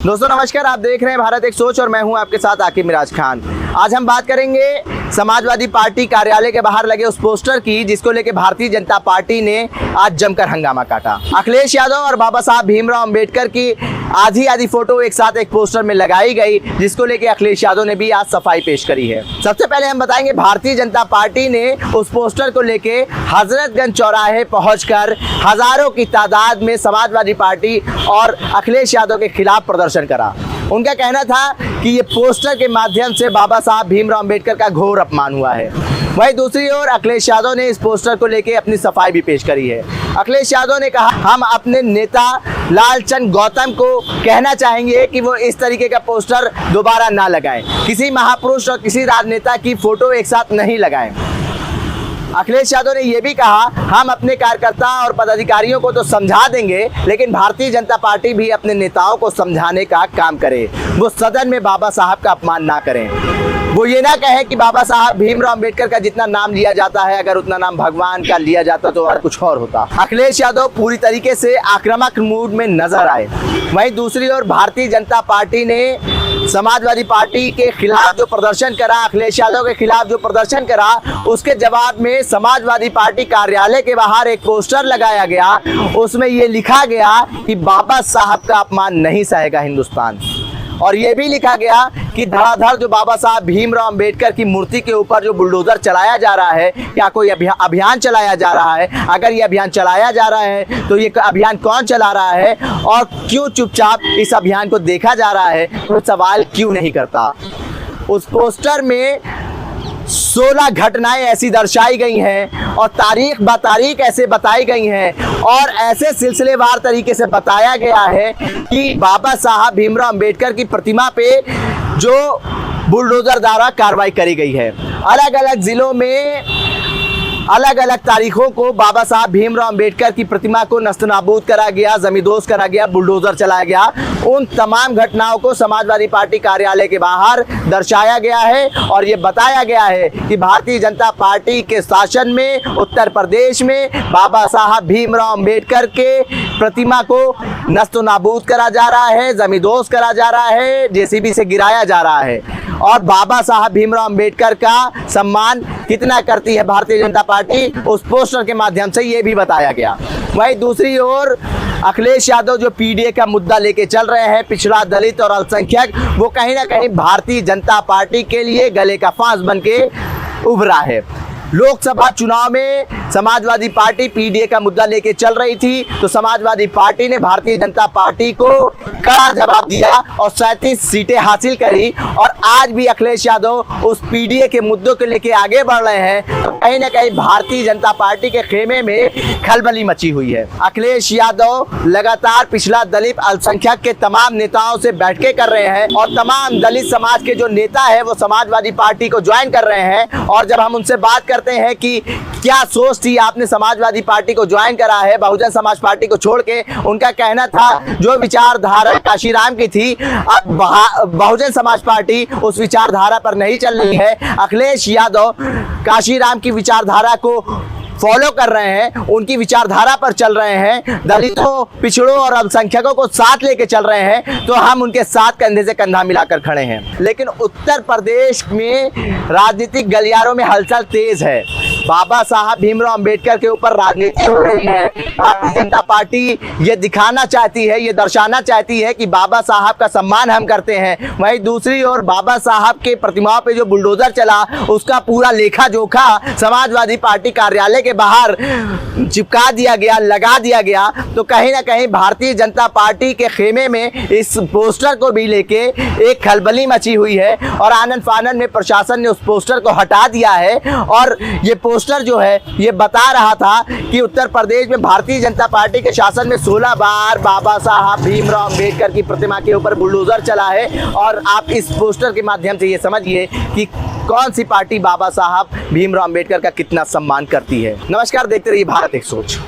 दोस्तों नमस्कार, आप देख रहे हैं भारत एक सोच और मैं हूं आपके साथ आकिब मिराज खान। आज हम बात करेंगे समाजवादी पार्टी कार्यालय के बाहर लगे उस पोस्टर की जिसको लेकर भारतीय जनता पार्टी ने आज जमकर हंगामा काटा। अखिलेश यादव और बाबा साहब भीमराव अंबेडकर की आधी फोटो एक साथ एक पोस्टर में लगाई गई, जिसको लेकर अखिलेश यादव ने भी आज सफाई पेश करी है। सबसे पहले हम बताएंगे भारतीय जनता पार्टी ने उस पोस्टर को लेके हजरतगंज चौराहे पहुंचकर हजारों की तादाद में समाजवादी पार्टी और अखिलेश यादव के खिलाफ प्रदर्शन करा। उनका कहना था कि ये पोस्टर के माध्यम से बाबा साहब भीमराव अंबेडकर का घोर अपमान हुआ है। वहीं दूसरी ओर अखिलेश यादव ने इस पोस्टर को लेकर अपनी सफाई भी पेश करी है। अखिलेश यादव ने कहा, हम अपने नेता लालचंद गौतम को कहना चाहेंगे कि वो इस तरीके का पोस्टर दोबारा ना लगाएं, किसी महापुरुष और किसी राजनेता की फोटो एक साथ नहीं लगाएं। अखिलेश यादव ने यह भी कहा, हम अपने कार्यकर्ता और पदाधिकारियों को तो समझा देंगे, लेकिन भारतीय जनता पार्टी भी अपने नेताओं को समझाने का काम करे। वो सदन में बाबा साहब का अपमान ना करें। वो ये ना कहें कि बाबा साहब भीमराव अंबेडकर का जितना नाम लिया जाता है, अगर उतना नाम भगवान का लिया जाता तो और कुछ और होता। अखिलेश यादव पूरी तरीके से आक्रामक मूड में नजर आए। वहीं दूसरी ओर भारतीय जनता पार्टी ने समाजवादी पार्टी के खिलाफ जो प्रदर्शन करा, अखिलेश यादव के खिलाफ जो प्रदर्शन करा, उसके जवाब में समाजवादी पार्टी कार्यालय के बाहर एक पोस्टर लगाया गया। उसमें ये लिखा गया कि बाबा साहब का अपमान नहीं सहेगा हिंदुस्तान, और ये भी लिखा गया कि धड़ाधड़ जो बाबा साहब भीमराव अंबेडकर की मूर्ति के ऊपर जो बुलडोजर चलाया जा रहा है, क्या कोई अभियान चलाया जा रहा है? अगर ये अभियान चलाया जा रहा है तो ये अभियान कौन चला रहा है और क्यों चुपचाप इस अभियान को देखा जा रहा है, तो सवाल क्यों नहीं करता? उस पोस्टर में 16 घटनाएं ऐसी दर्शाई गई हैं और तारीख ब तारीख ऐसे बताई गई हैं और ऐसे सिलसिलेवार तरीके से बताया गया है कि बाबा साहब भीमराव अंबेडकर की प्रतिमा पे जो बुलडोजर द्वारा कार्रवाई करी गई है। अलग अलग जिलों में अलग अलग तारीखों को बाबा साहब भीमराव अंबेडकर की प्रतिमा को नस्तनाबूद करा गया, जमींदोज करा गया, बुलडोजर चलाया गया। उन तमाम घटनाओं को समाजवादी पार्टी कार्यालय के बाहर दर्शाया गया है और ये बताया गया है कि भारतीय जनता पार्टी के शासन में उत्तर प्रदेश में बाबा साहब भीमराव अंबेडकर के प्रतिमा को नस्तनाबूद करा जा रहा है, जमींदोज करा जा रहा है, जेसीबी से गिराया जा रहा है। और बाबा साहब भीमराव अंबेडकर का सम्मान कितना करती है भारतीय जनता पार्टी, उस पोस्टर के माध्यम से ये भी बताया गया। वहीं दूसरी ओर अखिलेश यादव जो पीडीए का मुद्दा लेके चल रहे हैं, पिछड़ा, दलित और अल्पसंख्यक, वो कहीं ना कहीं भारतीय जनता पार्टी के लिए गले का फांस बन के उभरा है। लोकसभा चुनाव में समाजवादी पार्टी पीडीए का मुद्दा लेके चल रही थी, तो समाजवादी पार्टी ने भारतीय जनता पार्टी को कड़ा जवाब दिया और 37 सीटें हासिल करी। और आज भी अखिलेश यादव उस पीडीए के मुद्दों को लेके आगे बढ़ रहे हैं, तो कहीं ना कहीं भारतीय जनता पार्टी के खेमे में खलबली मची हुई है। अखिलेश यादव लगातार पिछड़ा, दलित, अल्पसंख्यक के तमाम नेताओं से बैठकें कर रहे हैं और तमाम दलित समाज के जो नेता है वो समाजवादी पार्टी को ज्वाइन कर रहे हैं। और जब हम उनसे बात करते हैं कि क्या सोच थी आपने समाजवादी पार्टी को ज्वाइन करा है बहुजन समाज पार्टी को छोड़ के, उनका कहना था जो विचारधारा काशीराम की थी, अब बहुजन समाज पार्टी उस विचारधारा पर नहीं चल रही है। अखिलेश यादव काशीराम की विचारधारा को फॉलो कर रहे हैं, उनकी विचारधारा पर चल रहे हैं, दलितों, पिछड़ों और अल्पसंख्यकों को साथ लेके चल रहे हैं, तो हम उनके साथ कंधे से कंधा मिलाकर खड़े हैं। लेकिन उत्तर प्रदेश में राजनीतिक गलियारों में हलचल तेज है। बाबा साहब भीमराव अंबेडकर के ऊपर राजनीति हो रही है। भारतीय जनता पार्टी ये दिखाना चाहती है, ये दर्शाना चाहती है कि बाबा साहब का सम्मान हम करते हैं। वहीं दूसरी ओर बाबा साहब के प्रतिमाओं पे जो बुलडोजर चला, उसका पूरा लेखा जोखा समाजवादी पार्टी कार्यालय के बाहर चिपका दिया गया, लगा दिया गया। तो कहीं ना कहीं भारतीय जनता पार्टी के खेमे में इस पोस्टर को भी लेके एक खलबली मची हुई है और आनन फानन में प्रशासन ने उस पोस्टर को हटा दिया है। और ये पोस्टर जो है ये बता रहा था कि उत्तर प्रदेश में भारतीय जनता पार्टी के शासन में 16 बार बाबा साहब भीमराव अंबेडकर की प्रतिमा के ऊपर बुलडोजर चला है। और आप इस पोस्टर के माध्यम से ये समझिए कि कौन सी पार्टी बाबा साहब भीमराव अंबेडकर का कितना सम्मान करती है। नमस्कार, देखते रहिए भारत एक सोच।